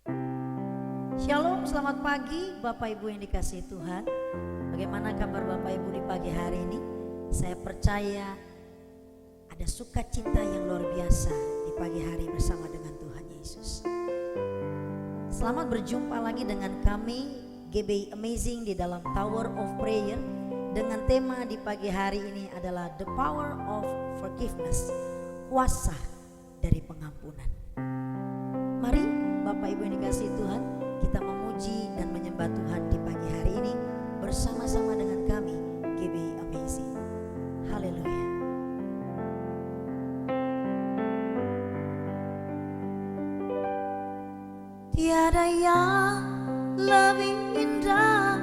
Shalom, selamat pagi Bapak Ibu yang dikasihi Tuhan. Bagaimana kabar Bapak Ibu di pagi hari ini? Saya percaya ada sukacita yang luar biasa di pagi hari bersama dengan Tuhan Yesus. Selamat berjumpa lagi dengan kami GBI Amazing di dalam Tower of Prayer. Dengan tema di pagi hari ini adalah The Power of Forgiveness, kuasa dari pengampunan. Mari Bapak Ibu yang dikasihi Tuhan, kita memuji dan menyembah Tuhan di pagi hari ini bersama-sama dengan kami GBI Amazing. Haleluya. Tiada yang lebih indah,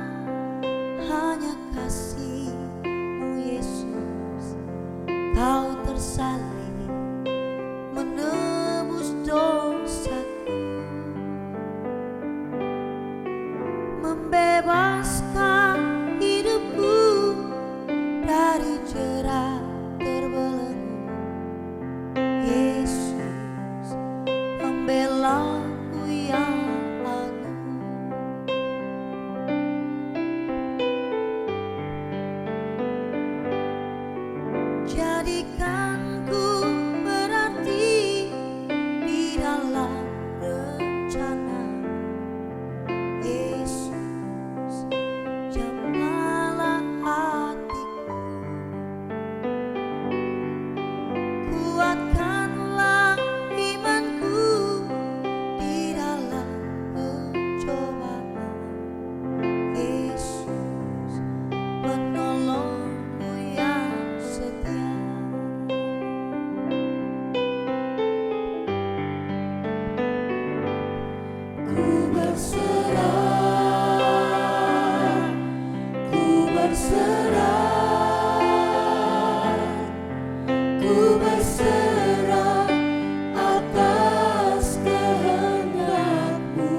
hanya kasih-Mu Yesus. Kau tersalib menebus dosaku, membebaskan hidupku dari jerat terbelenggu. Yesus pembelaku yang agung. Jadikanku berarti di dalam rencana. Yesus jamalah hatiku, kuatkanlah imanku di dalam pencobaan. Yesus penolongku yang setia. Ku berserah, ku berserah, ku berserah atas kehendak-Mu.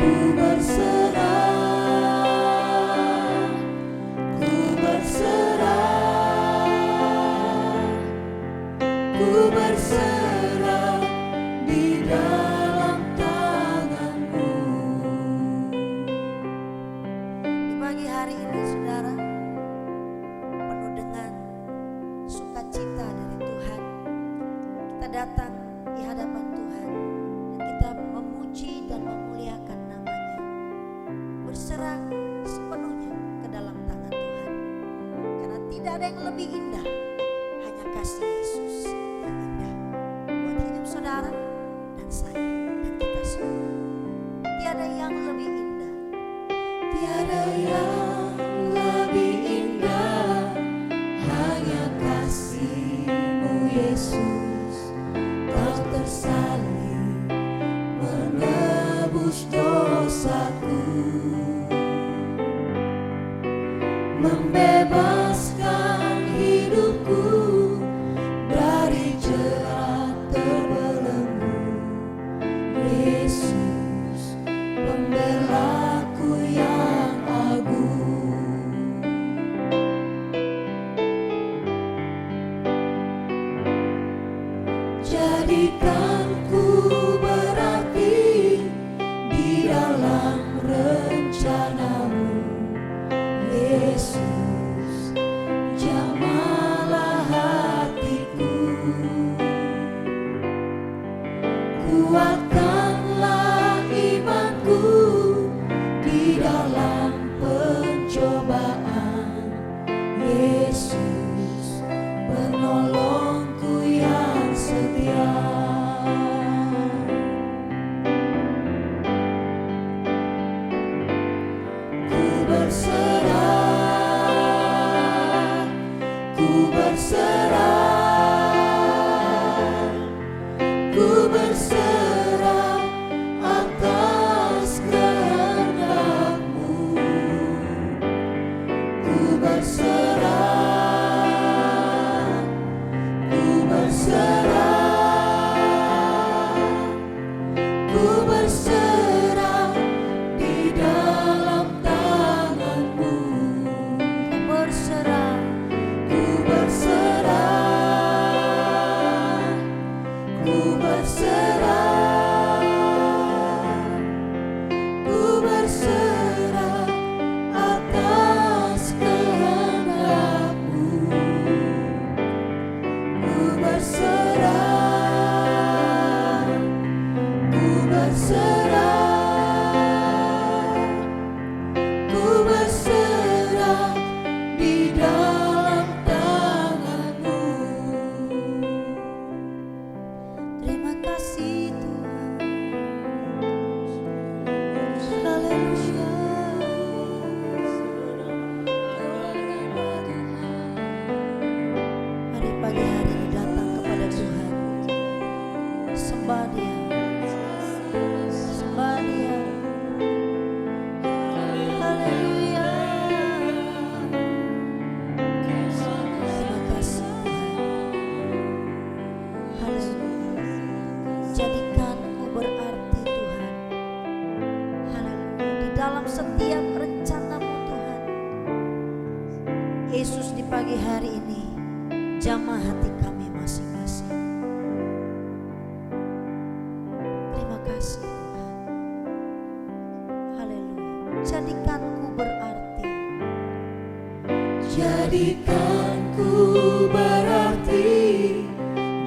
Ku berserah, ku berserah, ku berserah di dalam tangan-Mu. Di pagi hari ini saudara, penuh dengan sukacita dari Tuhan, kita datang di hadapan Tuhan dan kita memuji dan memuliakan nama-Nya, berserah sepenuhnya ke dalam tangan Tuhan. Karena tidak ada yang lebih indah, hanya kasih Yesus yang indah buat hidup saudara dan saya dan kita semua. Tiada yang lebih indah, tiada yang lebih indah, hanya kasih-Mu Yesus. Kau tersalib menebus dosaku, membebaskan hidupku dari jerat terbelenggu. Yesus pembelaku yang agung. Jadikanku berarti di dalam rencana-Mu. Yesus jamalah hatiku, kuatkanlah imanku di dalam pencobaan. Yesus penolongku yang setia. Ku berserah, ku berserah, ku berserah atas kehendak-Mu. Ku berserah, ku berserah, ku berserah di dalam tangan-Mu. dalam setiap rencana-Mu Tuhan. Yesus, di pagi hari ini jamah hati kami masing-masing. Terima kasih Tuhan. Haleluya. Jadikanku berarti. Jadikanku berarti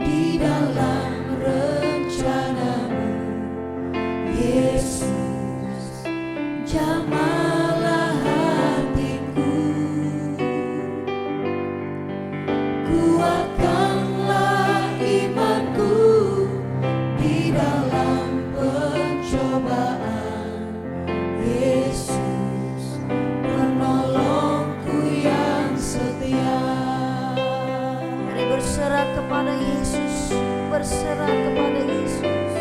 di dalam rencana-Mu, Yesus. Jamahlah hatiku, kuatkanlah imanku di dalam pencobaan, Yesus, penolongku yang setia. Mari berserah kepada Yesus, berserah kepada Yesus.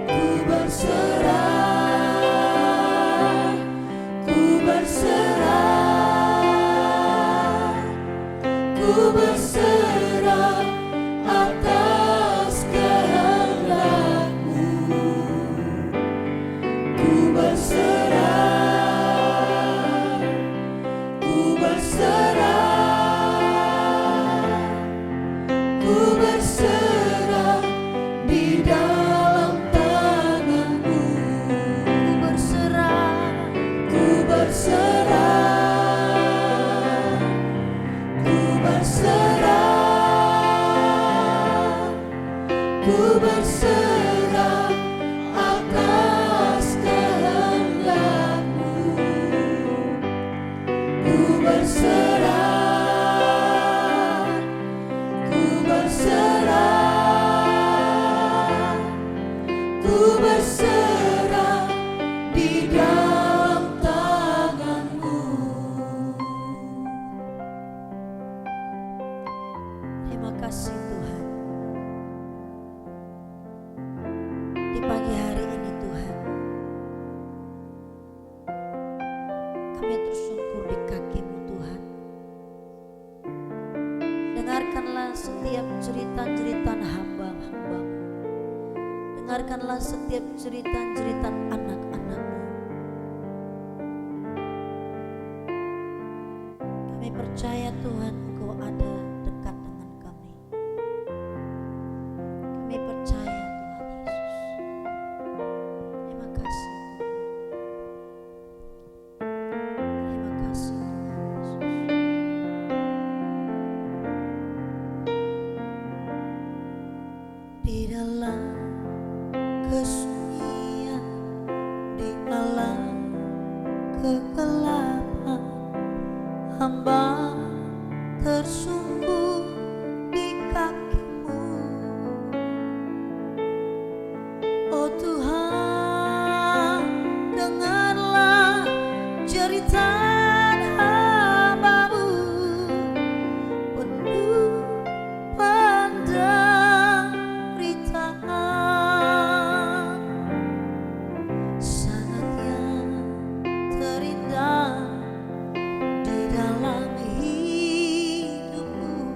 Ku berserah, ku berserah, ku berserah atas kehendak-Mu. Ku berserah, ku berserah, ku berserah di dalam tangan-Mu. Ku berserah, Ku berserah, ku berserah, ku berserah atas kehendak-Mu. Ku berserah, ku berserah, ku berserah di dalam tangan-Mu. terima kasih Tuhan. Di pagi hari ini Tuhan, kami tersungkur di kaki-Mu Tuhan. Dengarkanlah setiap cerita-cerita hamba-hamba-Mu. Dengarkanlah setiap cerita-cerita anak-anak-Mu. Kami percaya Tuhan, Engkau ada dekat dengan kami. Kami percaya Tuhan Yesus. Terima kasih. Terima kasih Tuhan Yesus. Di dalam kesunyian, di alam kegelapan, hamba tersungkur di kaki-Mu. Oh Tuhan, dengarlah jeritan hamba-Mu, penuh penderitaan, sangat yang terindah di dalam hidupku.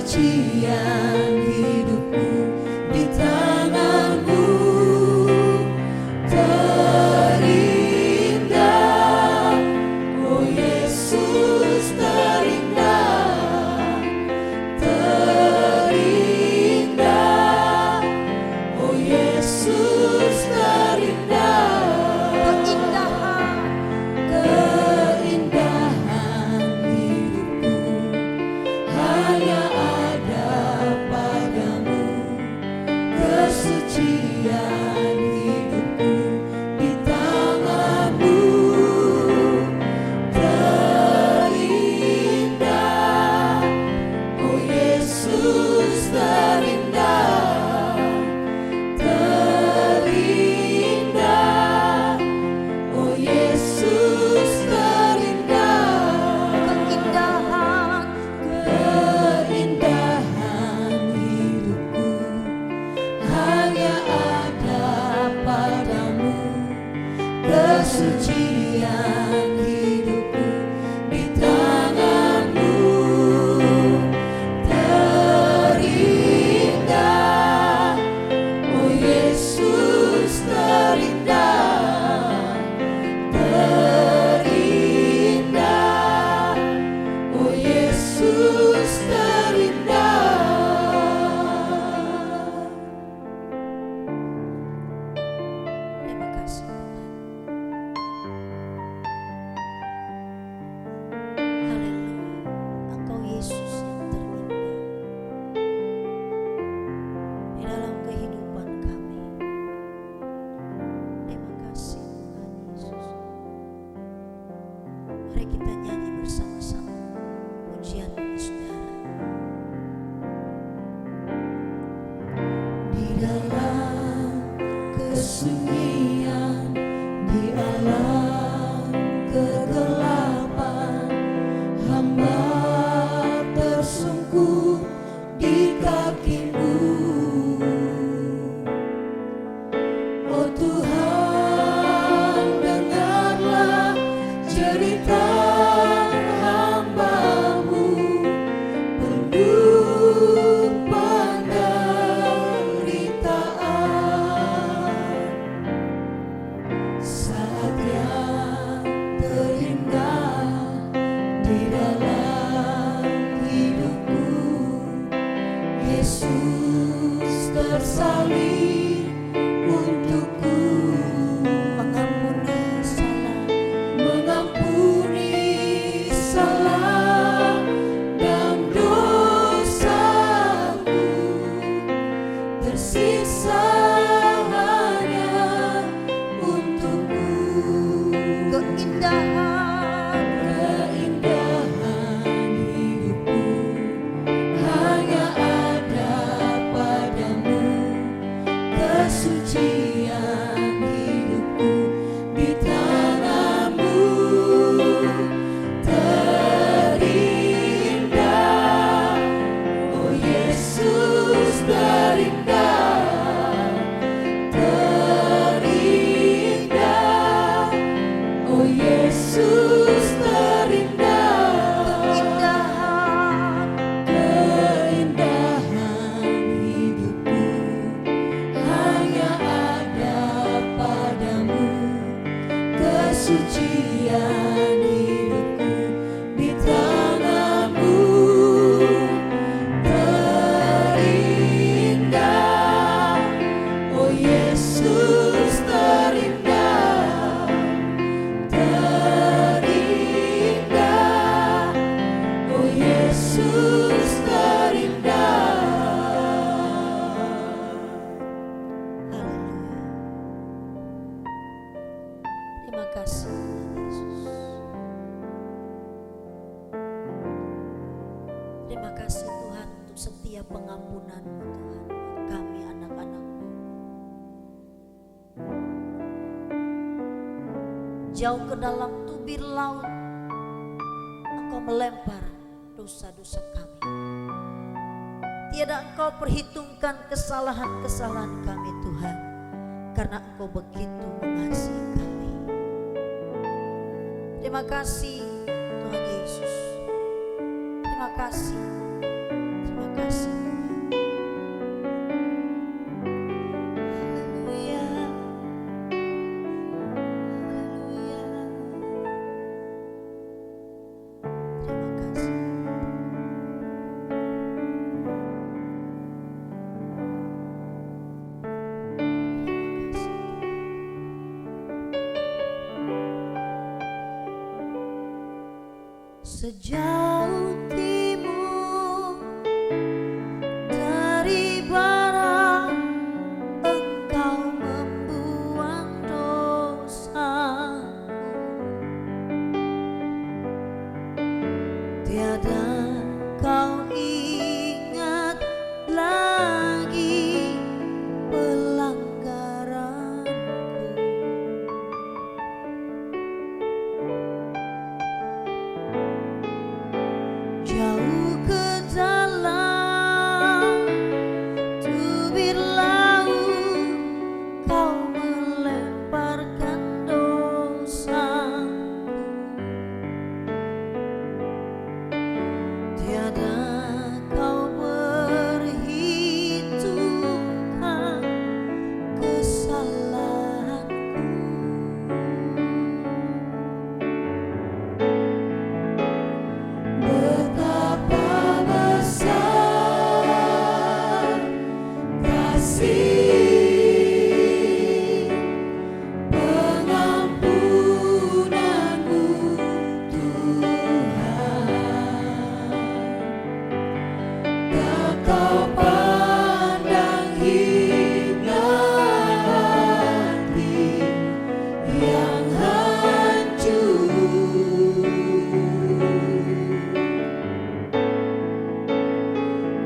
kesucian hidupku di tangan-Mu. Terindah, oh Yesus, terindah, terindah, oh Yesus, terindah. Keindahan hidupku hanya ada padamu. Kesucian hidupku di tangan-Mu. Terindah, oh Yesus, terindah, terindah, oh Yesus, terindah. Keindahan hidupku hanya ada padamu. Kesucian hidupku di tangan-Mu. Terindah, oh Yesus, terindah, terindah, oh Yesus, terindah. Terima kasih Tuhan. Haleluya. Engkau Yesus yang terindah di dalam kehidupan kami. Terima kasih Tuhan Yesus. Mari kita nyanyi bersama-sama pujian ini saudara. Di dalam kesunyian, di alam kegelapan, hamba tersungkur di kaki-Mu. Oh Tuhan, dengarlah cerita hamba-Mu, penuh penderitaan. Saat yang terindah di dalam hidupku, Yesus tersalib untukku, Mengampuni salah, mengampuni salah dan dosaku. Tersiksa hanya untukku. keindahan Keindahan hidupku hanya ada padamu. Kesucian hidupku di tangan-Mu. Terindah, oh Yesus, terindah, terindah, oh Yesus, terindah. Keindahan hidupku hanya ada padamu. Kesucian hidupku di tangan-Mu. Terindah, oh Yesus, terindah, terindah, oh Yesus, terindah. Haleluya. Terima kasih Tuhan Yesus. Terima kasih Tuhan untuk setiap pengampunan-Mu Tuhan buat kami anak-anak-Mu. Jauh ke dalam tubir laut Engkau melempar dosa-dosa kami. Tiada Engkau perhitungkan kesalahan-kesalahan kami Tuhan, karena Engkau begitu mengasihi kami. Terima kasih Tuhan Yesus. Terima kasih. Terima kasih. Sejauh timur dari barat, Engkau membuang dosaku. Tiada kau ingat lagi pelanggaranku. Jauh ke dalam tubir laut, kau melemparkan dosaku. Tiada kau perhitungkan kesalahanku. Betapa besar kasih pengampunanmu, Tuhan. Tak kau pandang hina hati yang hancur.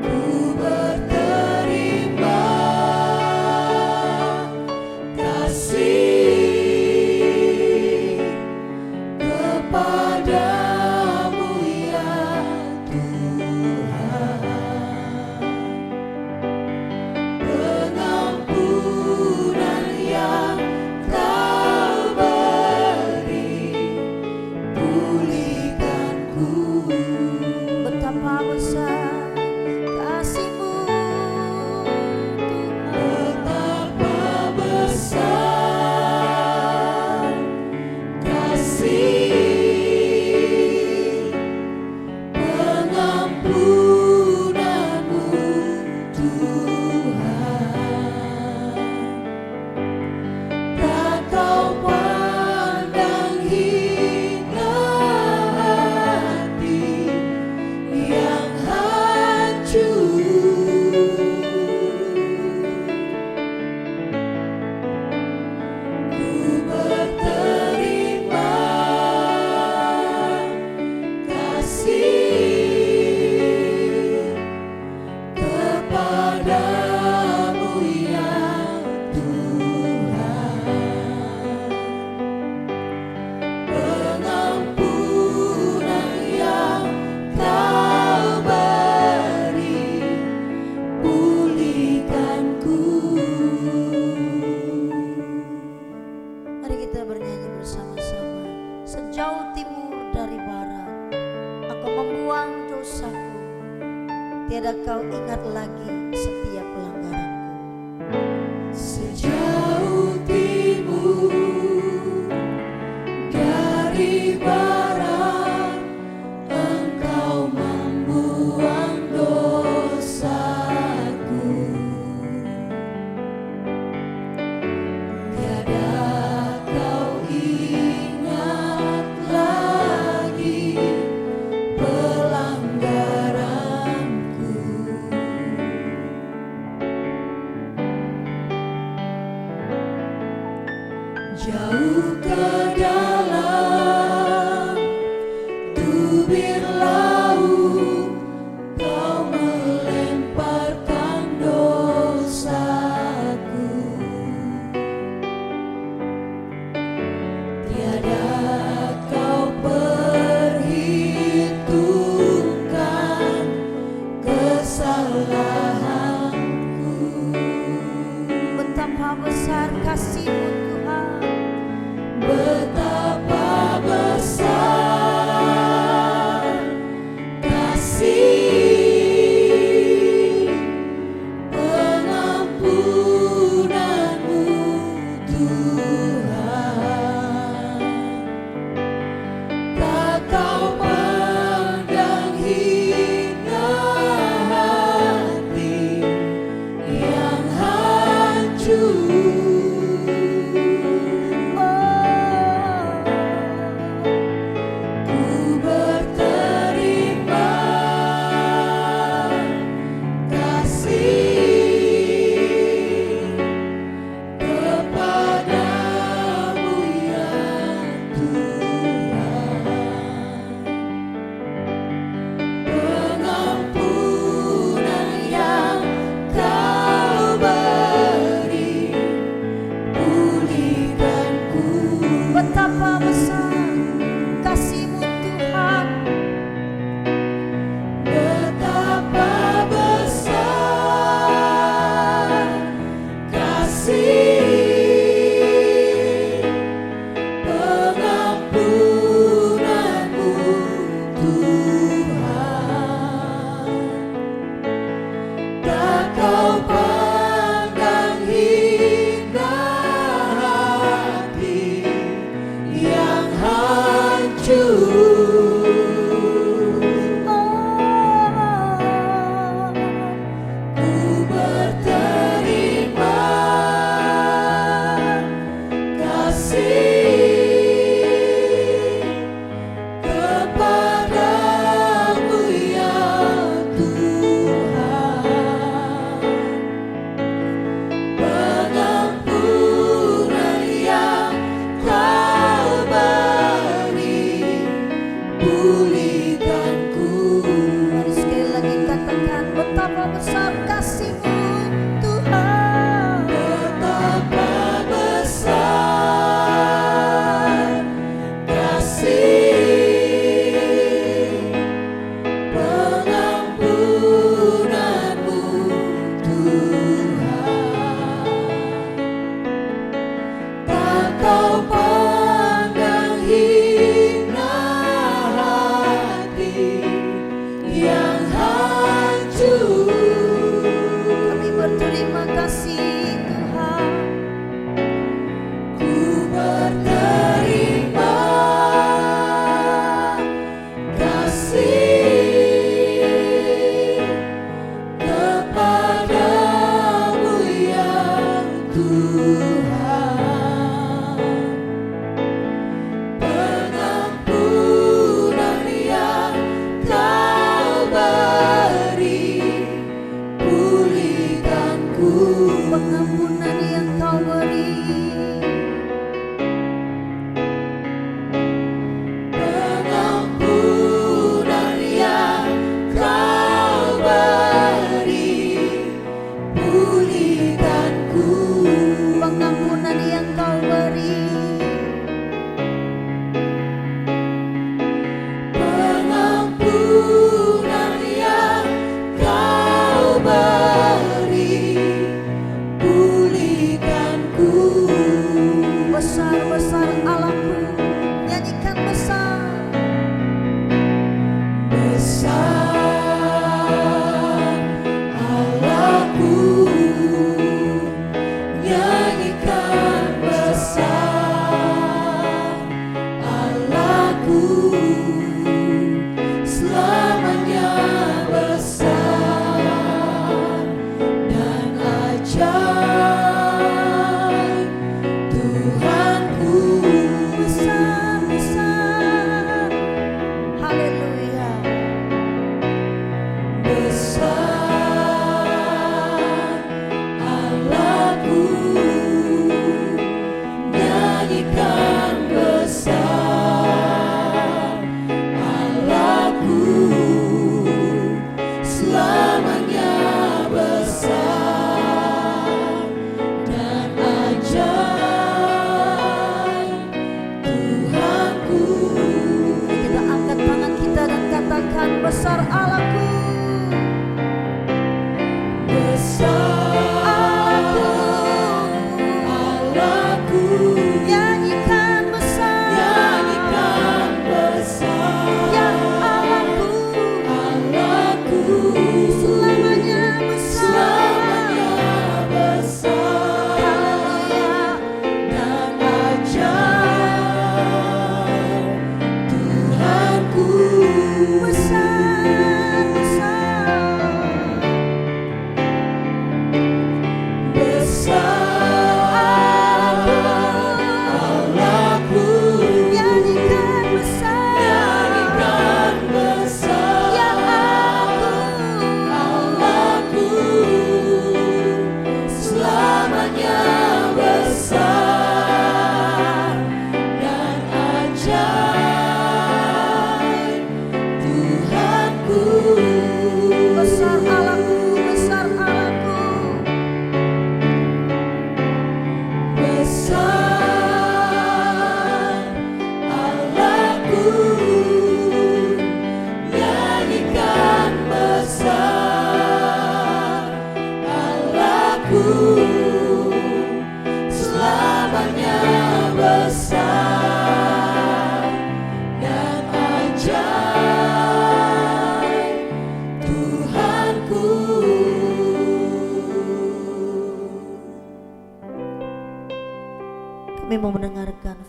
Ku berterima kasih kepadamu ya Tuhan. Pengampunan yang kau beri, pulihkanku. Betapa besar kasih-Mu, Tuhan. Betapa besar kasih pengampunanmu, Tuhan. Tak kau pandang hina hati yang hancur. Ku berterima kasih kepadamu ya Tuhan. Pengampunan yang kau beri, pulihkanku. Mari kita bernyanyi bersama-sama. Sejauh timur dari barat, Engkau membuang dosaku. Tiada kau ingat lagi setiap pelanggaranku. Sejauh timur dari barat, Engkau membuang dosaku. Tiada kau ingat lagi pelanggaranku. Jauh ke dalam tubir laut, kau melemparkan dosaku. Tiada kau perhitungkan kesalahanku. Betapa besar kasih-Mu, Tuhan. Betapa besar kasih pengampunanmu, Tuhan. Tak kau pandang hina hati yang hancur. Betapa besar kasih-Mu Tuhan, betapa besar kasih pengampunan-Mu Tuhan. Tak Kau pandang hina hati yang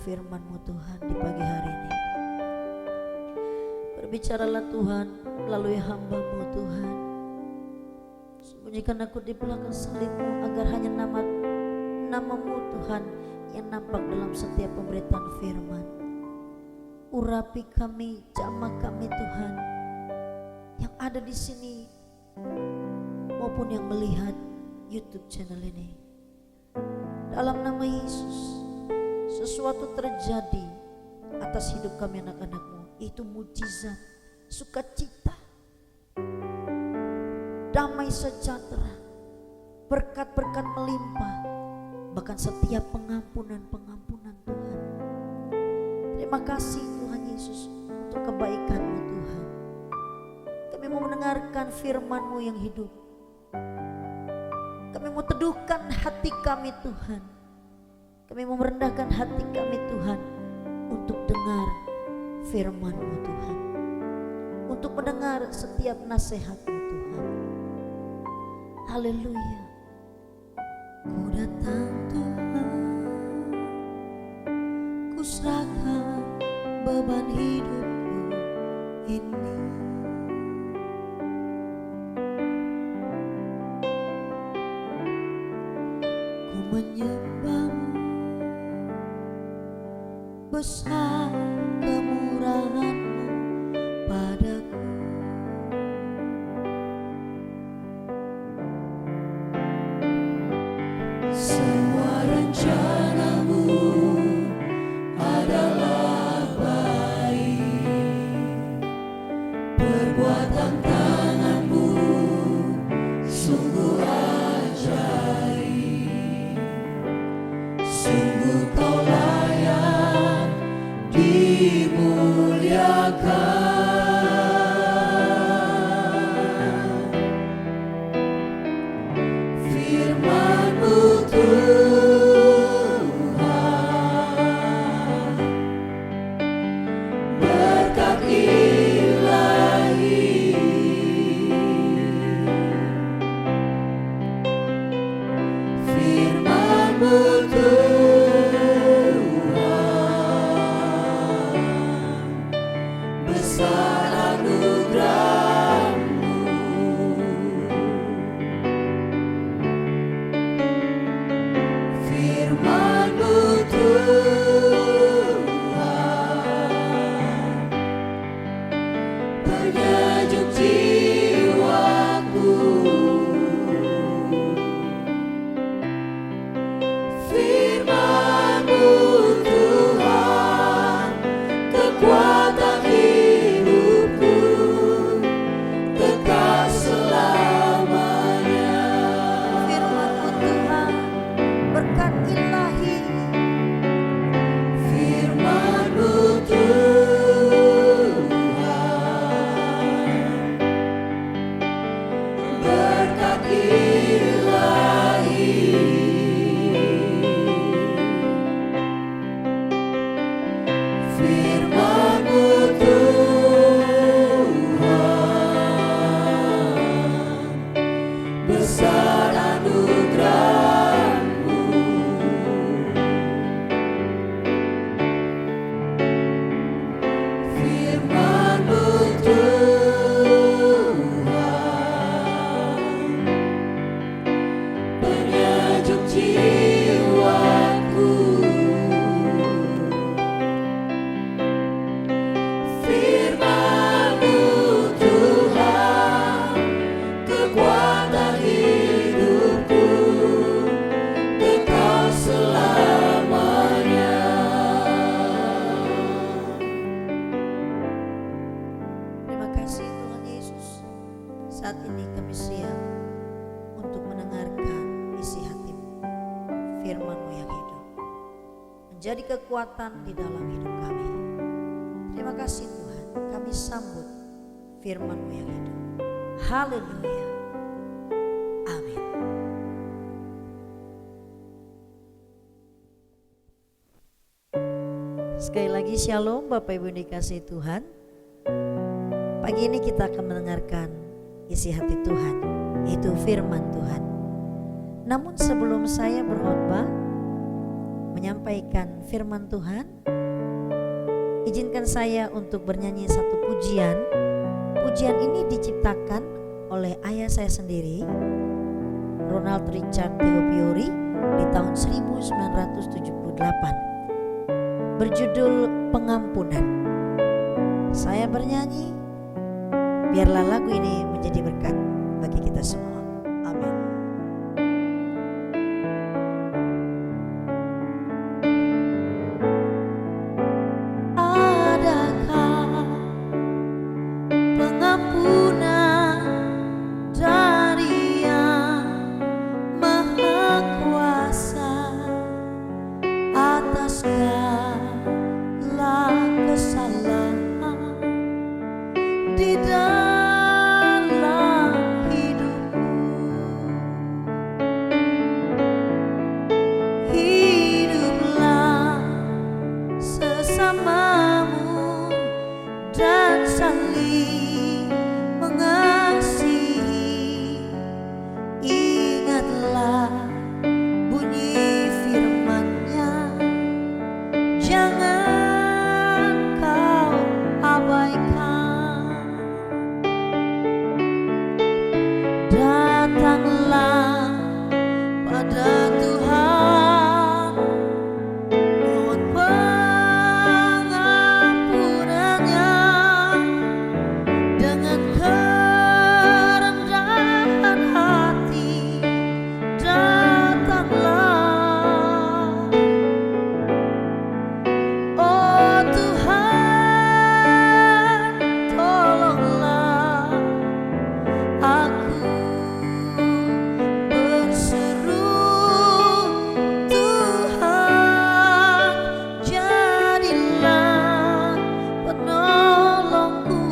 firman-Mu Tuhan di pagi hari ini. Berbicaralah Tuhan melalui hamba-Mu Tuhan. Sembunyikan aku di belakang salib-Mu agar hanya nama-Mu Tuhan yang nampak dalam setiap pemberitaan firman. Urapi kami, jamah kami Tuhan, yang ada di sini maupun yang melihat YouTube channel ini. Dalam nama Yesus, sesuatu terjadi atas hidup kami anak-anak-Mu, itu mujizat, sukacita, damai sejahtera, berkat-berkat melimpah, bahkan setiap pengampunan Tuhan. Terima kasih Tuhan Yesus untuk kebaikan-Mu Tuhan. Kami mau mendengarkan firman-Mu yang hidup. Kami mau teduhkan hati kami Tuhan. Kami mau merendahkan hati kami Tuhan untuk dengar firman-Mu Tuhan. Untuk mendengar setiap nasihat-Mu Tuhan. Haleluya. Ku datang Tuhan, ku serahkan beban hidupku ini. Ku menyembah-Mu, besar kemurahan-Mu padaku. Semua rencana-Mu adalah baik. Perbuatan tangan-Mu sungguh ajaib. Sungguh Kau layak dimuliakan. Firman-Mu Tuhan, berkat ilahi. Firman-Mu Tuhan, besar anugerah-Mu. Firman-Mu Tuhan, penyejuk jiwaku. Firman-Mu Tuhan, kekuatan hidupku, kekal selamanya. Firman-Mu Tuhan, berkat ilahi. Firman-Mu Tuhan, berkat ilahi. Firman-Mu Tuhan, besar anugerah-Mu. Firman-Mu Tuhan, penyejuk jiwaku. Firman-Mu Tuhan, kekuatan hidupku, kekal selamanya. Terima kasih Tuhan Yesus. Saat ini kami siap untuk mendengarkan isi hati-Mu, firman-Mu yang hidup, menjadi kekuatan di dalam hidup kami. Terima kasih Tuhan, kami sambut firman-Mu yang hidup. Haleluya. Amin. Sekali lagi shalom Bapak Ibu yang dikasihi Tuhan. Pagi ini kita akan mendengarkan isi hati Tuhan, yaitu firman Tuhan. Namun sebelum saya berkhotbah, menyampaikan firman Tuhan, izinkan saya untuk bernyanyi satu pujian. Pujian ini diciptakan oleh ayah saya sendiri, Ronald Richard Theopiori, di tahun 1978, berjudul Pengampunan. Saya bernyanyi, biarlah lagu ini menjadi berkat bagi kita semua. Amin. Adakah pengampunan dari Yang Maha Kuasa atas segala kesalahan di dalam hidupmu? Hiduplah sesamamu dan saling mengasihi. Ingatlah bunyi firman-Nya, jangan kau abaikan. Datanglah pada Tuhan, mohon pengampunannya dengan kerendahan hati. Datanglah, oh Tuhan, tolonglah aku berseru. Tuhan, jadilah penolongku.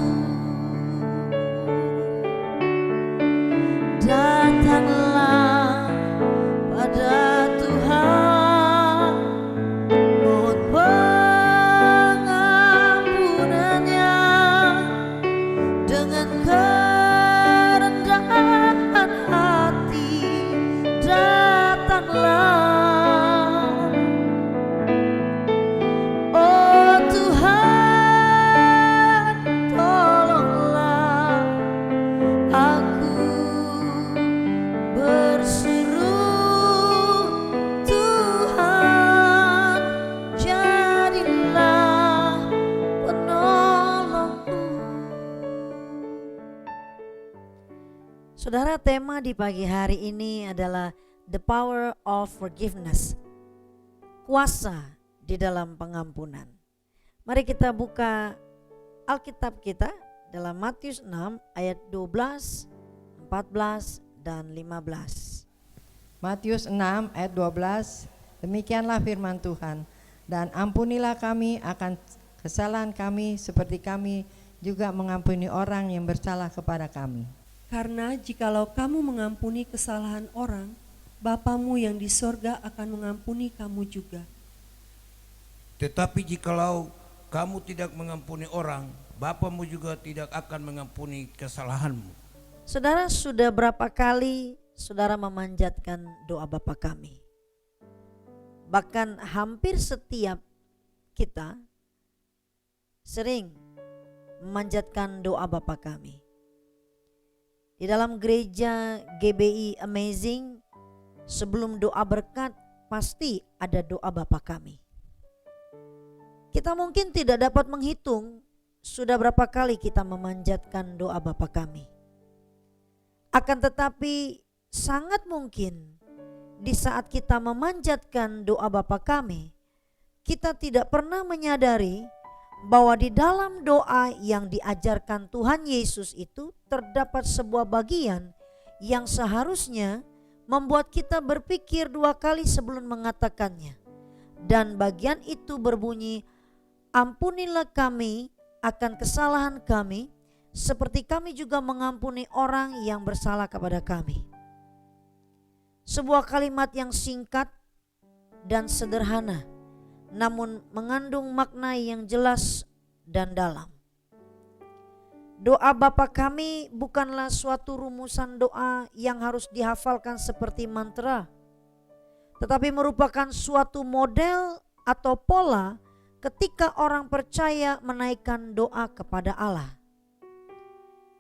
Datanglah pada Tuhan, mohon pengampunannya dengan kerendahan hati. Datanglah, oh Tuhan, tolonglah aku berseru. Tuhan, jadilah penolongku. Saudara, tema di pagi hari ini adalah The Power of Forgiveness, kuasa di dalam pengampunan. Mari kita buka Alkitab kita dalam Matius 6 ayat 12, 14 dan 15. Matius 6 ayat 12, demikianlah firman Tuhan, dan ampunilah kami akan kesalahan kami seperti kami juga mengampuni orang yang bersalah kepada kami. Karena jikalau kamu mengampuni kesalahan orang, Bapamu yang di sorga akan mengampuni kamu juga. Tetapi jikalau kamu tidak mengampuni orang, Bapamu juga tidak akan mengampuni kesalahanmu. Saudara, sudah berapa kali saudara memanjatkan doa Bapa kami? Bahkan hampir setiap kita sering memanjatkan doa Bapa kami. Di dalam gereja GBI Amazing, sebelum doa berkat pasti ada doa Bapa kami. Kita mungkin tidak dapat menghitung sudah berapa kali kita memanjatkan doa Bapa kami. Akan tetapi sangat mungkin di saat kita memanjatkan doa Bapa kami, kita tidak pernah menyadari bahwa di dalam doa yang diajarkan Tuhan Yesus itu terdapat sebuah bagian yang seharusnya membuat kita berpikir dua kali sebelum mengatakannya. Dan bagian itu berbunyi, ampunilah kami akan kesalahan kami seperti kami juga mengampuni orang yang bersalah kepada kami. Sebuah kalimat yang singkat dan sederhana, namun mengandung makna yang jelas dan dalam. Doa Bapa kami bukanlah suatu rumusan doa yang harus dihafalkan seperti mantra. tetapi merupakan suatu model atau pola ketika orang percaya menaikkan doa kepada Allah.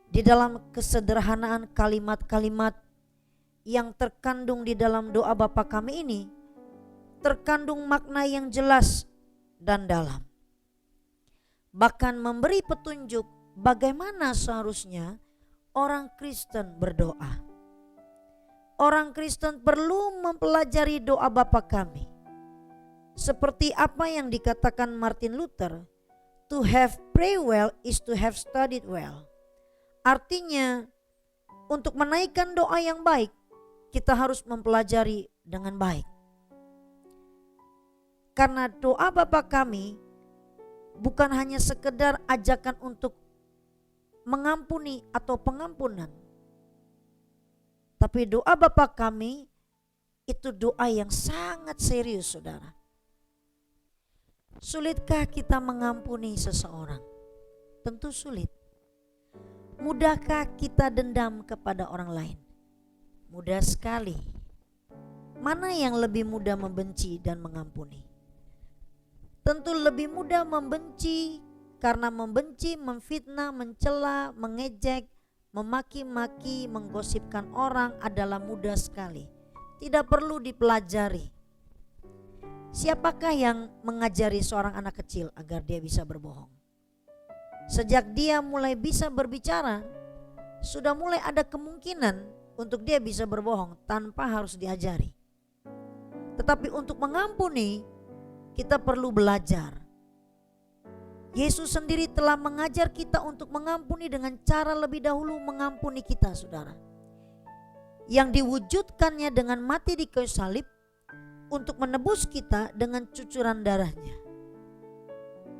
Di dalam kesederhanaan kalimat-kalimat yang terkandung di dalam doa Bapa Kami ini, terkandung makna yang jelas dan dalam. Bahkan memberi petunjuk bagaimana seharusnya orang Kristen berdoa. Orang Kristen perlu mempelajari doa Bapa Kami. Seperti apa yang dikatakan Martin Luther, to have pray well is to have studied well. Artinya, untuk menaikkan doa yang baik, kita harus mempelajari dengan baik. Karena doa Bapa Kami bukan hanya sekedar ajakan untuk mengampuni atau pengampunan. Tapi doa Bapa Kami itu doa yang sangat serius, saudara. Sulitkah kita mengampuni seseorang? Tentu sulit. Mudahkah kita dendam kepada orang lain? Mudah sekali. Mana yang lebih mudah membenci dan mengampuni? Tentu lebih mudah membenci, karena membenci, memfitnah, mencela, mengejek, memaki-maki, menggosipkan orang adalah mudah sekali. Tidak perlu dipelajari. Siapakah yang mengajari seorang anak kecil agar dia bisa berbohong? Sejak dia mulai bisa berbicara, sudah mulai ada kemungkinan untuk dia bisa berbohong tanpa harus diajari. Tetapi untuk mengampuni, kita perlu belajar. Yesus sendiri telah mengajar kita untuk mengampuni dengan cara lebih dahulu mengampuni kita, saudara. Yang diwujudkannya dengan mati di kayu salib untuk menebus kita dengan cucuran darahnya.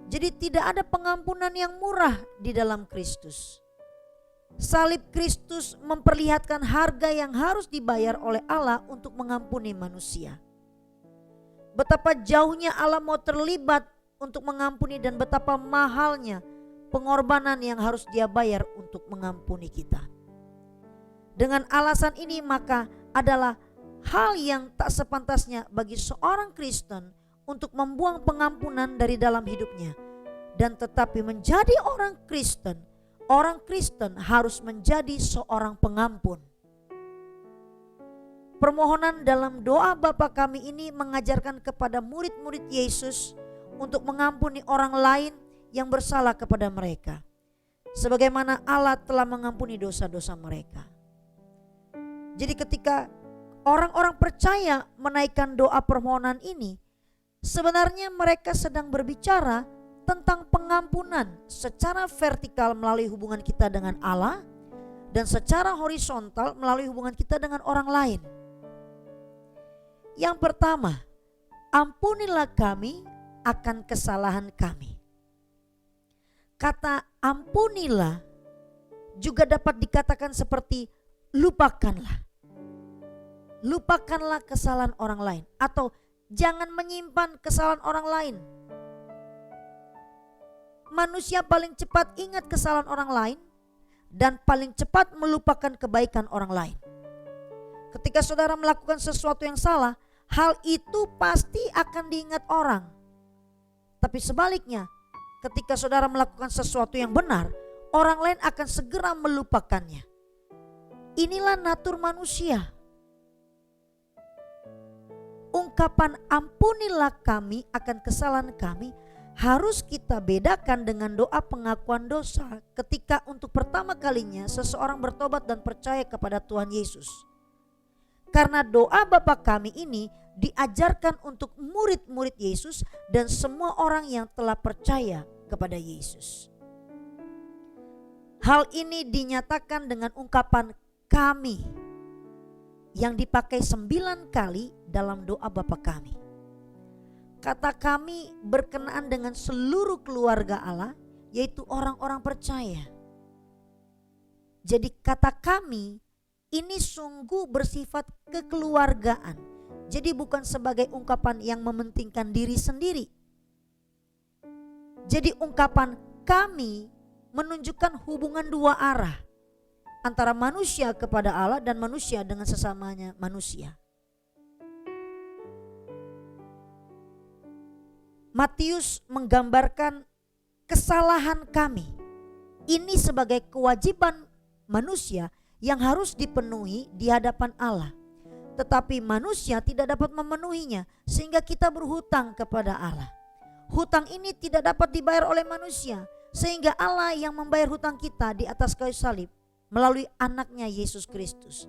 Jadi tidak ada pengampunan yang murah di dalam Kristus. Salib Kristus memperlihatkan harga yang harus dibayar oleh Allah untuk mengampuni manusia. Betapa jauhnya Allah mau terlibat untuk mengampuni dan betapa mahalnya pengorbanan yang harus Dia bayar untuk mengampuni kita. Dengan alasan ini maka adalah hal yang tak sepantasnya bagi seorang Kristen untuk membuang pengampunan dari dalam hidupnya. Dan tetapi menjadi orang Kristen harus menjadi seorang pengampun. Permohonan dalam doa Bapa Kami ini mengajarkan kepada murid-murid Yesus untuk mengampuni orang lain yang bersalah kepada mereka, sebagaimana Allah telah mengampuni dosa-dosa mereka. Jadi ketika orang-orang percaya menaikkan doa permohonan ini, sebenarnya mereka sedang berbicara tentang pengampunan secara vertikal melalui hubungan kita dengan Allah dan secara horizontal melalui hubungan kita dengan orang lain. Yang pertama, ampunilah kami akan kesalahan kami. Kata ampunilah juga dapat dikatakan seperti lupakanlah. Lupakanlah kesalahan orang lain atau jangan menyimpan kesalahan orang lain. Manusia paling cepat ingat kesalahan orang lain dan paling cepat melupakan kebaikan orang lain. Ketika saudara melakukan sesuatu yang salah, hal itu pasti akan diingat orang. Tapi sebaliknya, ketika saudara melakukan sesuatu yang benar, orang lain akan segera melupakannya. Inilah natur manusia. Ungkapan ampunilah kami akan kesalahan kami harus kita bedakan dengan doa pengakuan dosa ketika untuk pertama kalinya seseorang bertobat dan percaya kepada Tuhan Yesus. Karena doa Bapa Kami ini diajarkan untuk murid-murid Yesus dan semua orang yang telah percaya kepada Yesus. Hal ini dinyatakan dengan ungkapan kami yang dipakai 9 kali dalam doa Bapa Kami. Kata kami berkenaan dengan seluruh keluarga Allah, yaitu orang-orang percaya. Jadi kata kami ini sungguh bersifat kekeluargaan. Jadi bukan sebagai ungkapan yang mementingkan diri sendiri. Jadi ungkapan kami menunjukkan hubungan dua arah antara manusia kepada Allah dan manusia dengan sesamanya manusia. Matius menggambarkan kesalahan kami. Ini sebagai kewajiban manusia yang harus dipenuhi di hadapan Allah. Tetapi manusia tidak dapat memenuhinya sehingga kita berhutang kepada Allah. Hutang ini tidak dapat dibayar oleh manusia sehingga Allah yang membayar hutang kita di atas kayu salib melalui anaknya Yesus Kristus.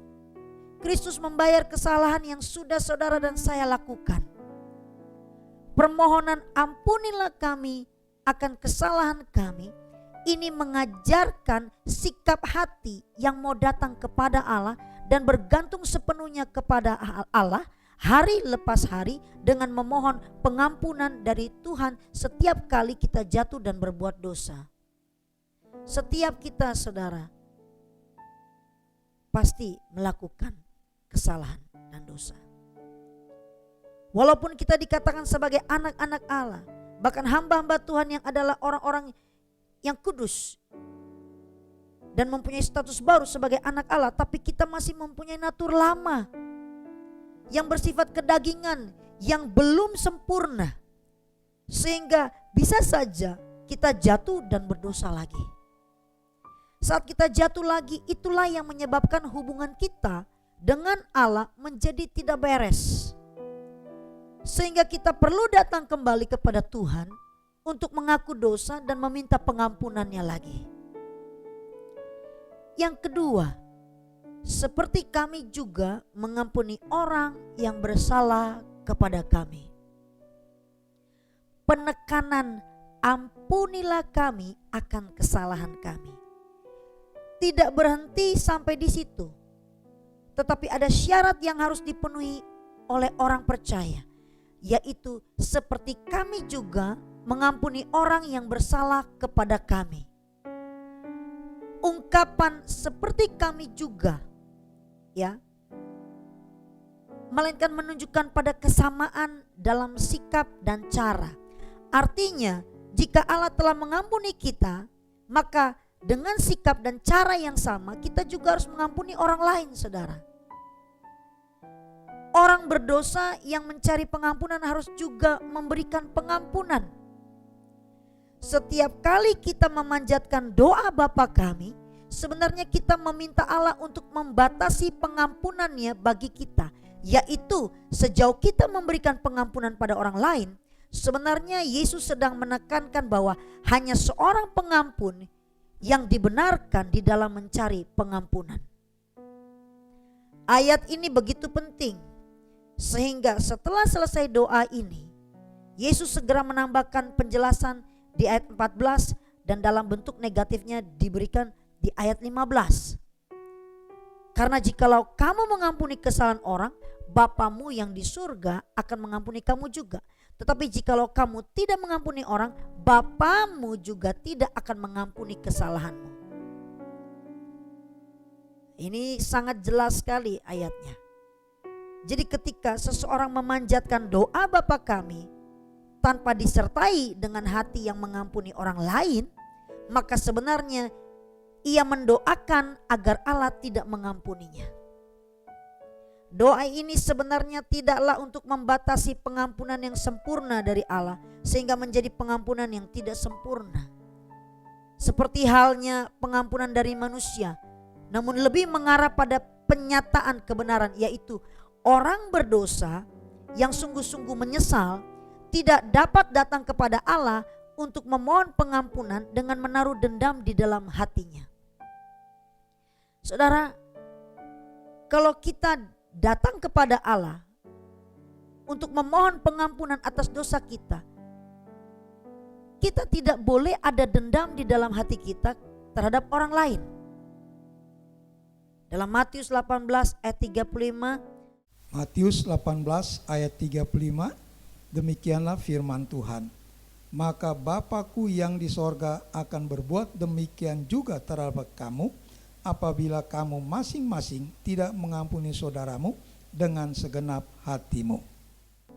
Kristus membayar kesalahan yang sudah saudara dan saya lakukan. Permohonan ampunilah kami akan kesalahan kami ini mengajarkan sikap hati yang mau datang kepada Allah dan bergantung sepenuhnya kepada Allah hari lepas hari dengan memohon pengampunan dari Tuhan setiap kali kita jatuh dan berbuat dosa. Setiap kita saudara pasti melakukan kesalahan dan dosa. Walaupun kita dikatakan sebagai anak-anak Allah, bahkan hamba-hamba Tuhan yang adalah orang-orang yang kudus dan mempunyai status baru sebagai anak Allah, tapi kita masih mempunyai natur lama yang bersifat kedagingan, yang belum sempurna, sehingga bisa saja kita jatuh dan berdosa lagi. Saat kita jatuh lagi, itulah yang menyebabkan hubungan kita dengan Allah menjadi tidak beres, sehingga kita perlu datang kembali kepada Tuhan untuk mengaku dosa dan meminta pengampunannya lagi. Yang kedua, seperti kami juga mengampuni orang yang bersalah kepada kami. Penekanan ampunilah kami akan kesalahan kami tidak berhenti sampai di situ, tetapi ada syarat yang harus dipenuhi oleh orang percaya, yaitu seperti kami juga mengampuni orang yang bersalah kepada kami. Ungkapan seperti kami juga, ya, melainkan menunjukkan pada kesamaan dalam sikap dan cara. Artinya, jika Allah telah mengampuni kita, maka dengan sikap dan cara yang sama kita juga harus mengampuni orang lain, saudara. Orang berdosa yang mencari pengampunan harus juga memberikan pengampunan. Setiap kali kita memanjatkan doa Bapa kami, sebenarnya kita meminta Allah untuk membatasi pengampunannya bagi kita, yaitu sejauh kita memberikan pengampunan pada orang lain, sebenarnya Yesus sedang menekankan bahwa hanya seorang pengampun yang dibenarkan di dalam mencari pengampunan. Ayat ini begitu penting, sehingga setelah selesai doa ini, Yesus segera menambahkan penjelasan di ayat 14 dan dalam bentuk negatifnya diberikan di ayat 15. Karena jikalau kamu mengampuni kesalahan orang, Bapamu yang di surga akan mengampuni kamu juga. Tetapi jikalau kamu tidak mengampuni orang, Bapamu juga tidak akan mengampuni kesalahanmu. Ini sangat jelas sekali ayatnya. Jadi ketika seseorang memanjatkan doa Bapa kami tanpa disertai dengan hati yang mengampuni orang lain, maka sebenarnya ia mendoakan agar Allah tidak mengampuninya. Doa ini sebenarnya tidaklah untuk membatasi pengampunan yang sempurna dari Allah sehingga menjadi pengampunan yang tidak sempurna, seperti halnya pengampunan dari manusia, namun lebih mengarah pada penyataan kebenaran, yaitu orang berdosa yang sungguh-sungguh menyesal tidak dapat datang kepada Allah untuk memohon pengampunan dengan menaruh dendam di dalam hatinya. Saudara, kalau kita datang kepada Allah untuk memohon pengampunan atas dosa kita, kita tidak boleh ada dendam di dalam hati kita terhadap orang lain. Dalam Matius 18 ayat 35, Matius 18 ayat 35, demikianlah firman Tuhan. Maka Bapa-Ku yang di sorga akan berbuat demikian juga terhadap kamu, apabila kamu masing-masing tidak mengampuni saudaramu dengan segenap hatimu.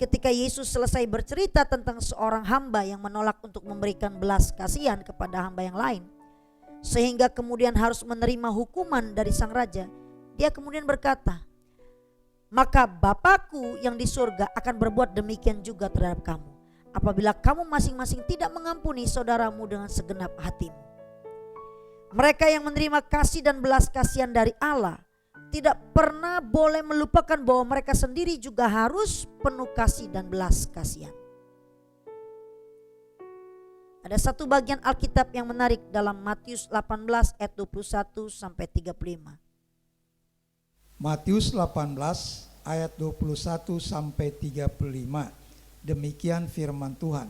ketika Yesus selesai bercerita tentang seorang hamba yang menolak untuk memberikan belas kasihan kepada hamba yang lain, sehingga kemudian harus menerima hukuman dari sang raja, dia kemudian berkata, maka Bapakku yang di surga akan berbuat demikian juga terhadap kamu, apabila kamu masing-masing tidak mengampuni saudaramu dengan segenap hatimu. Mereka yang menerima kasih dan belas kasihan dari Allah tidak pernah boleh melupakan bahwa mereka sendiri juga harus penuh kasih dan belas kasihan. Ada satu bagian Alkitab yang menarik dalam Matius 18 ayat 21 sampai 35. Matius 18 ayat 21 sampai 35. Demikian firman Tuhan.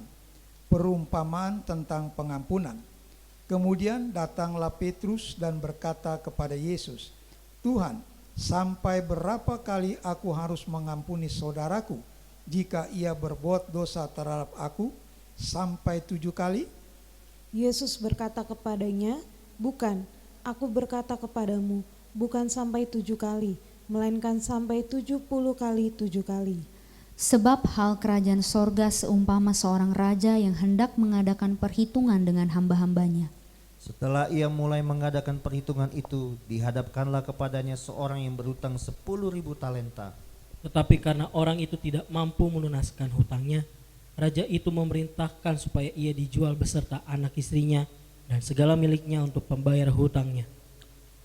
Perumpamaan tentang pengampunan. Kemudian datanglah Petrus dan berkata kepada Yesus, "Tuhan, sampai berapa kali aku harus mengampuni saudaraku jika ia berbuat dosa terhadap aku? Sampai 7 kali?" Yesus berkata kepadanya, "Bukan, aku berkata kepadamu, bukan sampai 7 kali, melainkan sampai 70 kali 7 kali. Sebab hal kerajaan sorga seumpama seorang raja yang hendak mengadakan perhitungan dengan hamba-hambanya. Setelah ia mulai mengadakan perhitungan itu, dihadapkanlah kepadanya seorang yang berhutang 10.000 talenta. Tetapi karena orang itu tidak mampu melunaskan hutangnya, raja itu memerintahkan supaya ia dijual beserta anak istrinya dan segala miliknya untuk pembayar hutangnya.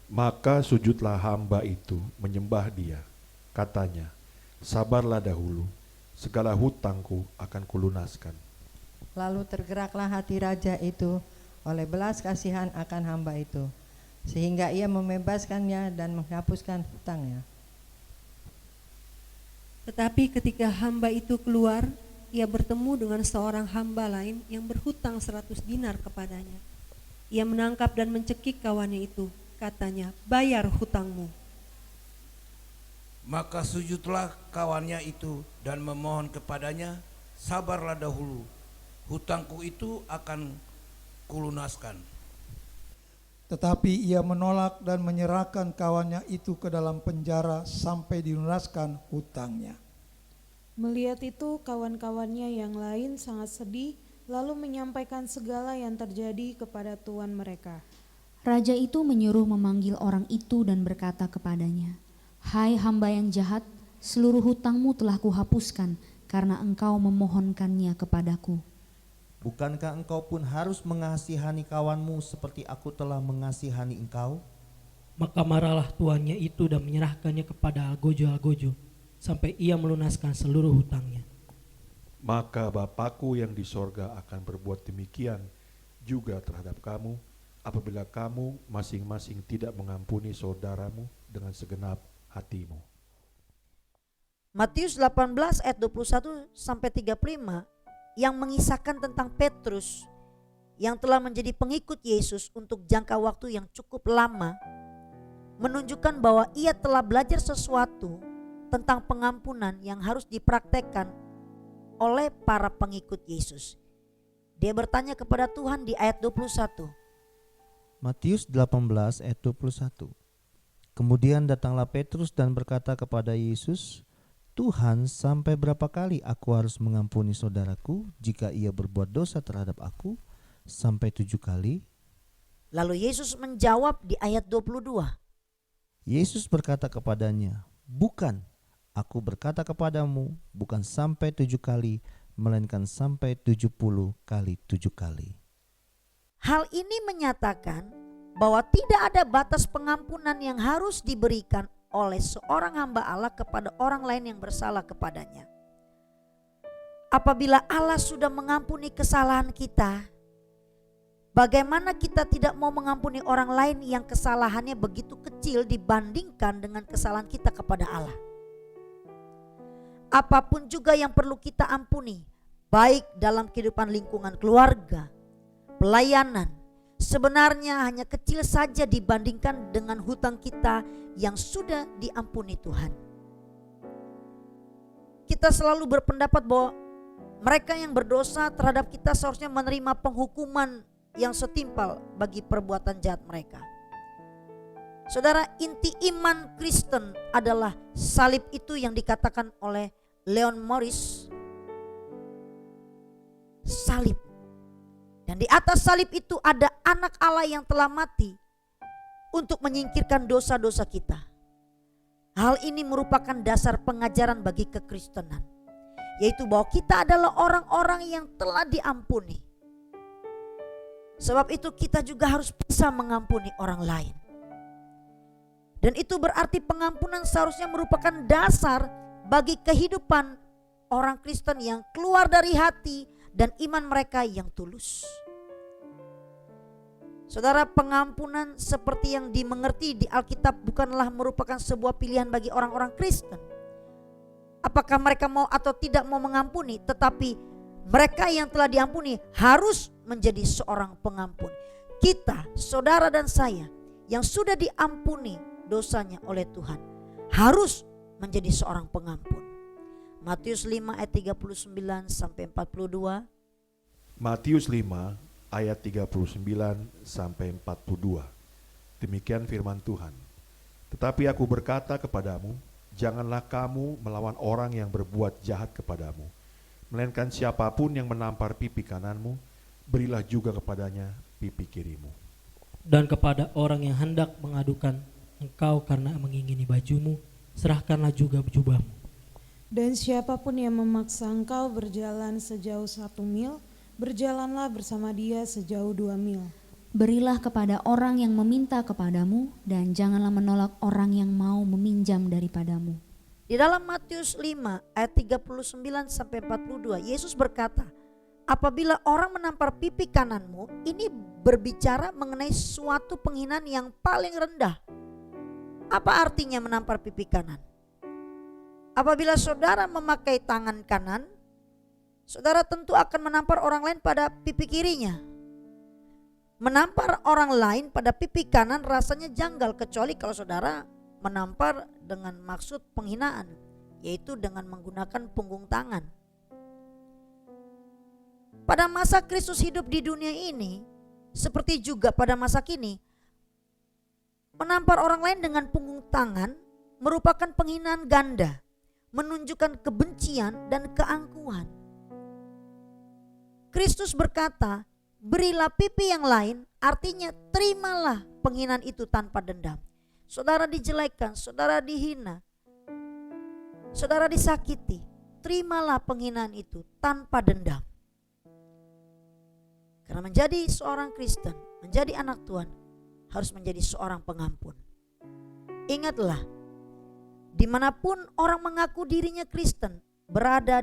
Maka sujudlah hamba itu menyembah dia. Katanya, "Sabarlah dahulu, segala hutangku akan kulunaskan." Lalu tergeraklah hati raja itu oleh belas kasihan akan hamba itu, sehingga ia membebaskannya dan menghapuskan hutangnya. Tetapi ketika hamba itu keluar, ia bertemu dengan seorang hamba lain yang berhutang 100 dinar kepadanya. Ia menangkap dan mencekik kawannya itu. Katanya, "Bayar hutangmu." Maka sujudlah kawannya itu dan memohon kepadanya, "Sabarlah dahulu, hutangku itu akan kulunaskan." Tetapi ia menolak dan menyerahkan kawannya itu ke dalam penjara sampai dilunaskan hutangnya. Melihat itu, kawan-kawannya yang lain sangat sedih, lalu menyampaikan segala yang terjadi kepada tuan mereka. Raja itu menyuruh memanggil orang itu dan berkata kepadanya, "Hai hamba yang jahat, seluruh hutangmu telah kuhapuskan karena engkau memohonkannya kepadaku. Bukankah engkau pun harus mengasihani kawanmu seperti aku telah mengasihani engkau?" Maka marahlah tuannya itu dan menyerahkannya kepada algojo-algojo sampai ia melunaskan seluruh hutangnya. Maka Bapakku yang di sorga akan berbuat demikian juga terhadap kamu, apabila kamu masing-masing tidak mengampuni saudaramu dengan segenap hatimu. Matius 18 ayat 21 sampai 35 yang mengisahkan tentang Petrus yang telah menjadi pengikut Yesus untuk jangka waktu yang cukup lama, menunjukkan bahwa ia telah belajar sesuatu tentang pengampunan yang harus dipraktekkan oleh para pengikut Yesus. Dia bertanya kepada Tuhan di ayat 21. Matius 18 ayat 21. Kemudian datanglah Petrus dan berkata kepada Yesus, "Tuhan, sampai berapa kali aku harus mengampuni saudaraku jika ia berbuat dosa terhadap aku? Sampai 7 kali?" Lalu Yesus menjawab di ayat 22. Yesus berkata kepadanya, "Bukan, aku berkata kepadamu, bukan sampai 7 kali, melainkan sampai 70 kali 7 kali." Hal ini menyatakan bahwa tidak ada batas pengampunan yang harus diberikan oleh seorang hamba Allah kepada orang lain yang bersalah kepadanya. Apabila Allah sudah mengampuni kesalahan kita, bagaimana kita tidak mau mengampuni orang lain yang kesalahannya begitu kecil dibandingkan dengan kesalahan kita kepada Allah? Apapun juga yang perlu kita ampuni, baik dalam kehidupan lingkungan keluarga, pelayanan, sebenarnya hanya kecil saja dibandingkan dengan hutang kita yang sudah diampuni Tuhan. Kita selalu berpendapat bahwa mereka yang berdosa terhadap kita seharusnya menerima penghukuman yang setimpal bagi perbuatan jahat mereka. Saudara, inti iman Kristen adalah salib itu yang dikatakan oleh Leon Morris, salib. Dan di atas salib itu ada anak Allah yang telah mati untuk menyingkirkan dosa-dosa kita. Hal ini merupakan dasar pengajaran bagi kekristenan. yaitu bahwa kita adalah orang-orang yang telah diampuni. Sebab itu kita juga harus bisa mengampuni orang lain. Dan itu berarti pengampunan seharusnya merupakan dasar bagi kehidupan orang Kristen yang keluar dari hati dan iman mereka yang tulus. Saudara, pengampunan seperti yang dimengerti di Alkitab bukanlah merupakan sebuah pilihan bagi orang-orang Kristen. Apakah mereka mau atau tidak mau mengampuni, tetapi mereka yang telah diampuni harus menjadi seorang pengampun. Kita, saudara dan saya yang sudah diampuni dosanya oleh Tuhan harus menjadi seorang pengampun. Matius 5 ayat 39 sampai 42. Matius 5 ayat 39 sampai 42. Demikian firman Tuhan. Tetapi aku berkata kepadamu, janganlah kamu melawan orang yang berbuat jahat kepadamu, melainkan siapapun yang menampar pipi kananmu, berilah juga kepadanya pipi kirimu. Dan kepada orang yang hendak mengadukan engkau karena mengingini bajumu, serahkanlah juga jubahmu. Dan siapapun yang memaksa engkau berjalan sejauh 1 mil, berjalanlah bersama dia sejauh 2 mil. Berilah kepada orang yang meminta kepadamu, dan janganlah menolak orang yang mau meminjam daripadamu. Di dalam Matius 5 ayat 39 sampai 42, Yesus berkata, apabila orang menampar pipi kananmu, ini berbicara mengenai suatu penghinaan yang paling rendah. Apa artinya menampar pipi kanan? Apabila saudara memakai tangan kanan, saudara tentu akan menampar orang lain pada pipi kirinya. Menampar orang lain pada pipi kanan rasanya janggal, kecuali kalau saudara menampar dengan maksud penghinaan, yaitu dengan menggunakan punggung tangan. Pada masa Kristus hidup di dunia ini, seperti juga pada masa kini, menampar orang lain dengan punggung tangan merupakan penghinaan ganda, menunjukkan kebencian dan keangkuhan. Kristus berkata, berilah pipi yang lain, artinya terimalah penghinaan itu tanpa dendam. Saudara dijelekan, saudara dihina, saudara disakiti, terimalah penghinaan itu tanpa dendam. Karena menjadi seorang Kristen, menjadi anak Tuhan, harus menjadi seorang pengampun. Ingatlah, dimanapun orang mengaku dirinya Kristen, berada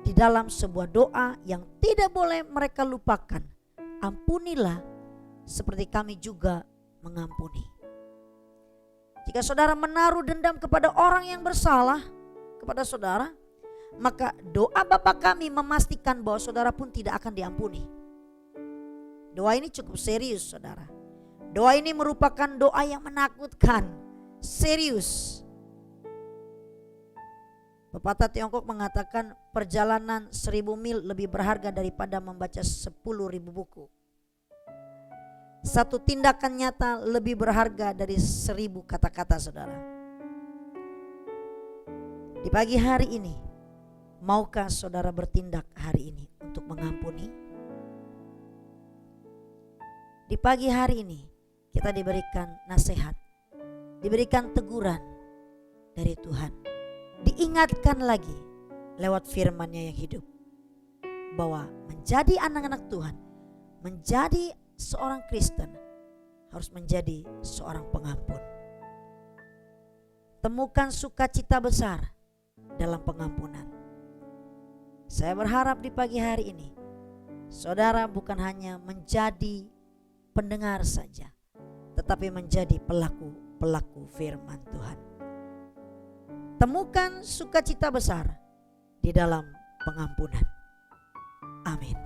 di dalam sebuah doa yang tidak boleh mereka lupakan. Ampunilah seperti kami juga mengampuni. Jika saudara menaruh dendam kepada orang yang bersalah kepada saudara, maka doa Bapa kami memastikan bahwa saudara pun tidak akan diampuni. Doa ini cukup serius, saudara. Doa ini merupakan doa yang menakutkan, serius. Pepatah Tiongkok mengatakan perjalanan 1000 mil lebih berharga daripada membaca 10.000 buku. Satu tindakan nyata lebih berharga dari 1000 kata-kata, saudara. Di pagi hari ini, maukah saudara bertindak hari ini untuk mengampuni? Di pagi hari ini kita diberikan nasihat, diberikan teguran dari Tuhan. Diingatkan lagi lewat firman-Nya yang hidup bahwa menjadi anak-anak Tuhan, menjadi seorang Kristen harus menjadi seorang pengampun. Temukan sukacita besar dalam pengampunan. Saya berharap di pagi hari ini saudara bukan hanya menjadi pendengar saja, tetapi menjadi pelaku firman Tuhan. Temukan sukacita besar di dalam pengampunan. Amin.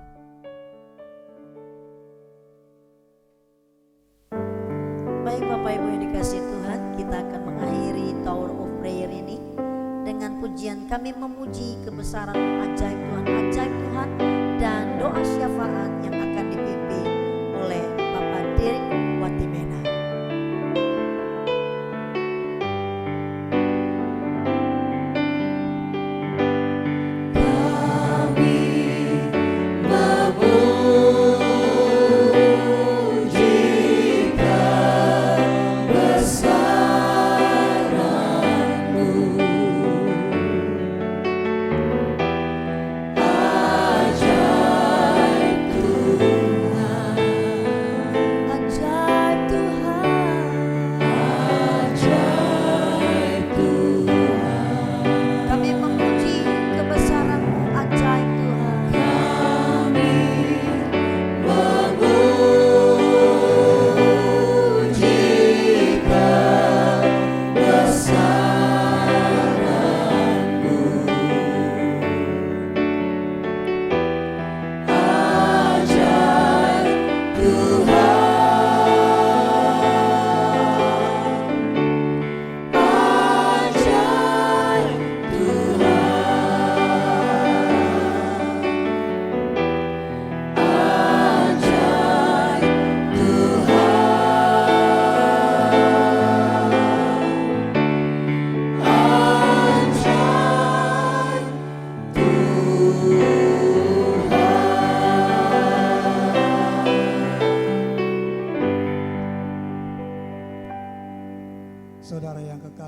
Baik Bapak Ibu yang dikasihi Tuhan, kita akan mengakhiri Tower of Prayer ini dengan pujian kami memuji kebesaran ajaib Tuhan dan doa syafaat yang akan dipimpin oleh Bapak Derek Watimena.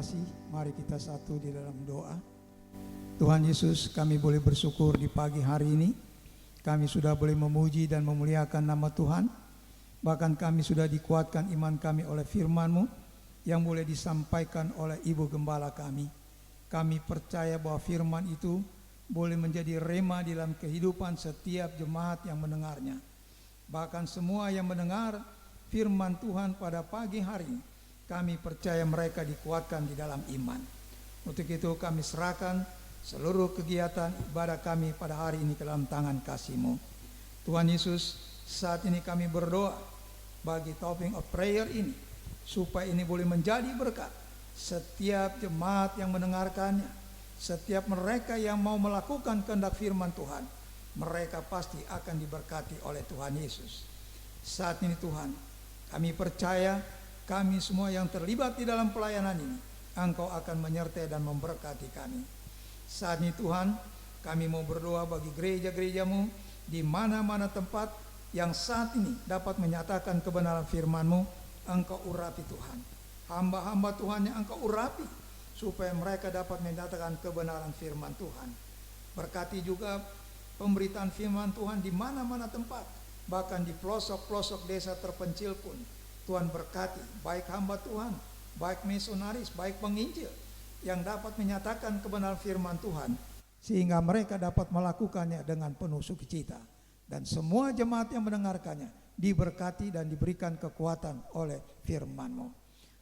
kasih, mari kita satu di dalam doa. Tuhan Yesus, kami boleh bersyukur di pagi hari ini. Kami sudah boleh memuji dan memuliakan nama Tuhan. Bahkan kami sudah dikuatkan iman kami oleh firman-Mu yang boleh disampaikan oleh Ibu Gembala kami. Kami percaya bahwa firman itu boleh menjadi rema di dalam kehidupan setiap jemaat yang mendengarnya. Bahkan semua yang mendengar firman Tuhan pada pagi hari ini, kami percaya mereka dikuatkan di dalam iman. Untuk itu kami serahkan seluruh kegiatan ibadah kami pada hari ini ke dalam tangan kasih-Mu. Tuhan Yesus, saat ini kami berdoa bagi topping of prayer ini, supaya ini boleh menjadi berkat setiap jemaat yang mendengarkannya, setiap mereka yang mau melakukan kehendak firman Tuhan, mereka pasti akan diberkati oleh Tuhan Yesus. Saat ini Tuhan, kami percaya kami semua yang terlibat di dalam pelayanan ini, Engkau akan menyertai dan memberkati kami. Saat ini Tuhan, kami mau berdoa bagi gereja-gereja-Mu di mana-mana tempat yang saat ini dapat menyatakan kebenaran firman-Mu. Engkau urapi Tuhan, hamba-hamba Tuhan yang Engkau urapi, supaya mereka dapat menyatakan kebenaran firman Tuhan. Berkati juga pemberitaan firman Tuhan di mana-mana tempat, bahkan di pelosok-pelosok desa terpencil pun. Tuhan berkati baik hamba Tuhan, baik misionaris, baik penginjil yang dapat menyatakan kebenaran firman Tuhan, sehingga mereka dapat melakukannya dengan penuh sukacita. Dan semua jemaat yang mendengarkannya diberkati dan diberikan kekuatan oleh firman-Mu.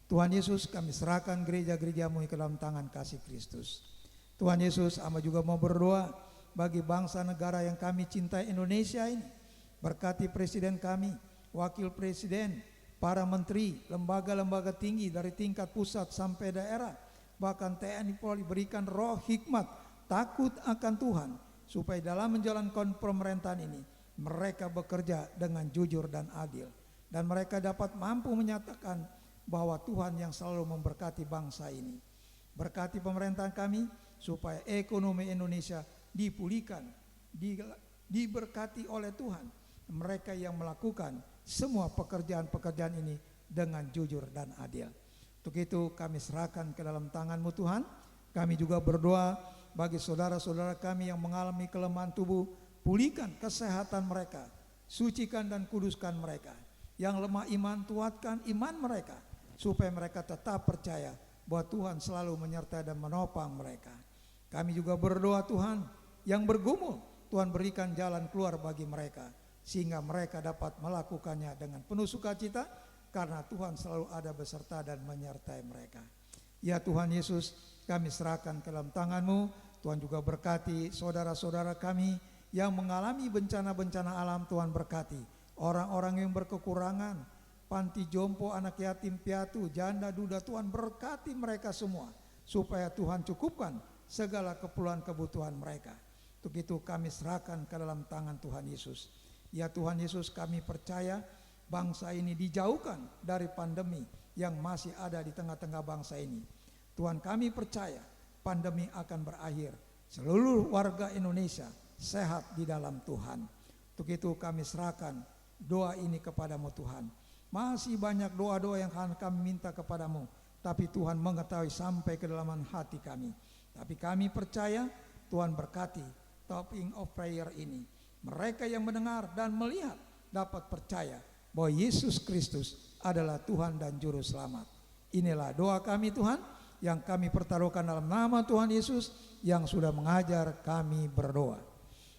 Tuhan Yesus, kami serahkan gereja-gereja-Mu ke dalam tangan kasih Kristus. Tuhan Yesus, hamba juga mau berdoa bagi bangsa negara yang kami cintai, Indonesia ini. Berkati presiden kami, wakil presiden, para menteri, lembaga-lembaga tinggi dari tingkat pusat sampai daerah, bahkan TNI Polri, berikan roh hikmat, takut akan Tuhan, supaya dalam menjalankan pemerintahan ini mereka bekerja dengan jujur dan adil, dan mereka dapat mampu menyatakan bahwa Tuhan yang selalu memberkati bangsa ini. Berkati pemerintahan kami supaya ekonomi Indonesia dipulihkan, diberkati oleh Tuhan, mereka yang melakukan semua pekerjaan-pekerjaan ini dengan jujur dan adil. Untuk itu kami serahkan ke dalam tangan-Mu Tuhan. Kami juga berdoa bagi saudara-saudara kami yang mengalami kelemahan tubuh, pulihkan kesehatan mereka, sucikan dan kuduskan mereka. Yang lemah iman, kuatkan iman mereka, supaya mereka tetap percaya bahwa Tuhan selalu menyertai dan menopang mereka. Kami juga berdoa Tuhan, yang bergumul, Tuhan berikan jalan keluar bagi mereka, sehingga mereka dapat melakukannya dengan penuh sukacita, karena Tuhan selalu ada beserta dan menyertai mereka. Ya Tuhan Yesus, kami serahkan ke dalam tangan-Mu. Tuhan juga berkati saudara-saudara kami yang mengalami bencana-bencana alam. Tuhan berkati orang-orang yang berkekurangan, panti jompo, anak yatim piatu, janda duda. Tuhan berkati mereka semua, supaya Tuhan cukupkan segala keperluan kebutuhan mereka. Untuk itu kami serahkan ke dalam tangan Tuhan Yesus. Ya Tuhan Yesus, kami percaya bangsa ini dijauhkan dari pandemi yang masih ada di tengah-tengah bangsa ini. Tuhan, kami percaya pandemi akan berakhir, seluruh warga Indonesia sehat di dalam Tuhan. Untuk itu kami serahkan doa ini kepadamu Tuhan. Masih banyak doa-doa yang akan kami minta kepadamu, tapi Tuhan mengetahui sampai kedalaman hati kami. Tapi kami percaya Tuhan berkati topping of prayer ini. Mereka yang mendengar dan melihat dapat percaya bahwa Yesus Kristus adalah Tuhan dan Juru Selamat. Inilah doa kami Tuhan, yang kami pertaruhkan dalam nama Tuhan Yesus yang sudah mengajar kami berdoa.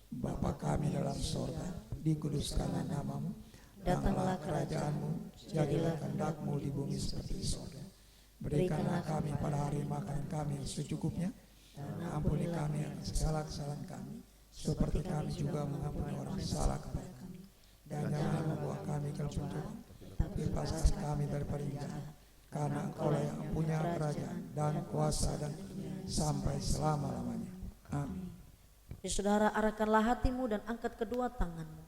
Bapa kami dalam sorga, dikuduskanlah namamu, datanglah kerajaan-Mu, jadilah kehendak-Mu di bumi seperti di sorga. Berikanlah kami pada hari makanan kami secukupnya, dan ampuni kami akan segala kesalahan kami, seperti kami juga mengampuni orang salah kepada kami. Dan jangan membawa kami ke dalam pencobaan, tapi lepaskan kami daripada yang jahat, karena Engkau-lah yang punya kerajaan dan kuasa dan sampai selama-lamanya. Amin. Ya, saudara, arahkanlah hatimu dan angkat kedua tanganmu.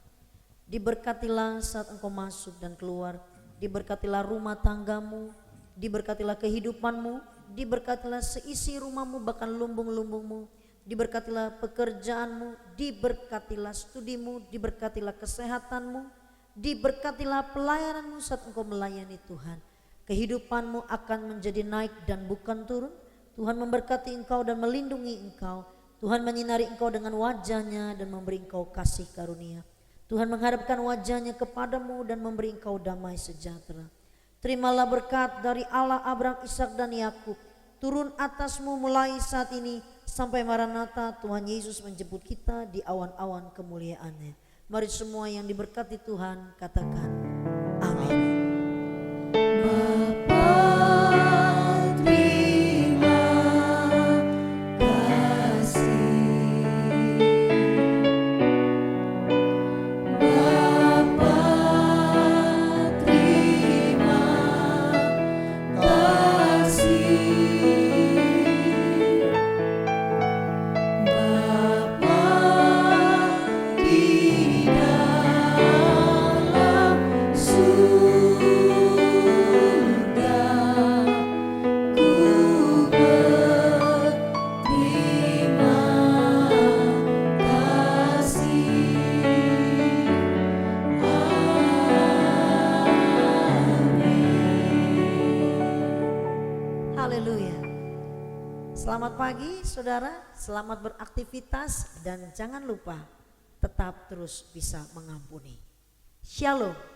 Diberkatilah saat engkau masuk dan keluar. Diberkatilah rumah tanggamu, diberkatilah kehidupanmu, diberkatilah seisi rumahmu, bahkan lumbung-lumbungmu. Diberkatilah pekerjaanmu, diberkatilah studimu, diberkatilah kesehatanmu, diberkatilah pelayananmu saat engkau melayani Tuhan. Kehidupanmu akan menjadi naik dan bukan turun. Tuhan memberkati engkau dan melindungi engkau. Tuhan menyinari engkau dengan wajahnya dan memberi engkau kasih karunia. Tuhan menghadapkan wajahnya kepadamu dan memberi engkau damai sejahtera. Terimalah berkat dari Allah Abraham, Ishak dan Yakub turun atasmu mulai saat ini sampai Maranatha Tuhan Yesus menjemput kita di awan-awan kemuliaannya. Mari semua yang diberkati Tuhan katakan amin. Haleluya. Selamat pagi saudara, selamat beraktivitas dan jangan lupa tetap terus bisa mengampuni. Shalom.